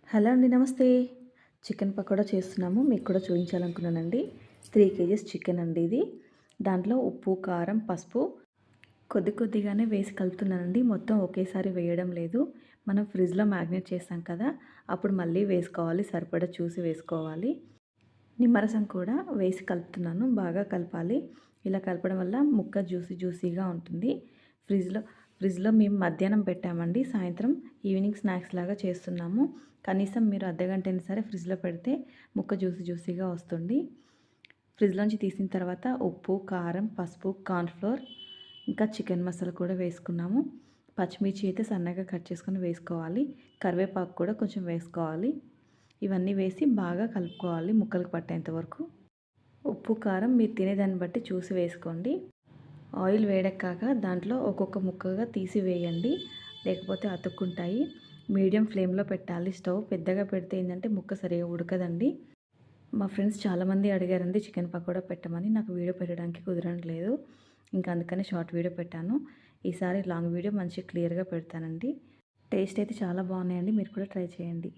Hello అండి. నమస్తే. Chicken pakoda చేస్తున్నాము. మీకు కూడా చూపించాలనుకున్నానండి. 3 కేజీస్ చికెన్ అండి ఇది. దాంట్లో ఉప్పు, కారం, పసుపు కొద్దిగానే వేసి కలుపుతున్నానండి. మొత్తం ఒకేసారి వేయడం లేదు. మనం ఫ్రిడ్జ్‌లో మ్యాగ్నేట్ చేస్తాం కదా! అప్పుడు మళ్ళీ వేసుకోవాలి. సరిపడా చూసి వేసుకోవాలి. నిమ్మరసం కూడా వేసి కలుపుతున్నాను. బాగా కలపాలి. ఇలా కలపడం వల్ల ముక్క జ్యూసీగా ఉంటుంది. ఫ్రిడ్జ్‌లో ఫ్రిడ్జ్‌లో మేము మధ్యాహ్నం పెట్టామండి. సాయంత్రం ఈవినింగ్ స్నాక్స్ లాగా చేస్తున్నాము. కనీసం మీరు అర్ధగంటైనా సరే ఫ్రిడ్జ్‌లో పెడితే ముక్క జ్యూసీగా వస్తుంది. ఫ్రిడ్జ్‌లోంచి తీసిన తర్వాత ఉప్పు, కారం, పసుపు, కార్న్‌ఫ్లోర్ ఇంకా చికెన్ మసాలా కూడా వేసుకున్నాము. పచ్చిమిర్చి అయితే సన్నగా కట్ చేసుకొని వేసుకోవాలి. కరివేపాకు కూడా కొంచెం వేసుకోవాలి. ఇవన్నీ వేసి బాగా కలుపుకోవాలి ముక్కలకు పట్టేంత వరకు. ఉప్పు, కారం మీరు తినేదాన్ని బట్టి చూసి వేసుకోండి. ఆయిల్ వేడెక్కాక దాంట్లో ఒక్కొక్క ముక్కగా తీసి వేయండి. లేకపోతే అతుక్కుంటాయి. మీడియం ఫ్లేమ్‌లో పెట్టాలి స్టవ్. పెద్దగా పెడితే ఏంటంటే ముక్క సరిగ్గా ఉడకదండి. మా ఫ్రెండ్స్ చాలామంది అడిగారండి చికెన్ పకోడా పెట్టమని. నాకు వీడియో పెట్టడానికి కుదరట్లేదు. ఇంకా అందుకని షార్ట్ వీడియో పెట్టాను. ఈసారి లాంగ్ వీడియో మంచిగా క్లియర్‌గా పెడతానండి. టేస్ట్ అయితే చాలా బాగున్నాయండి. మీరు కూడా ట్రై చేయండి.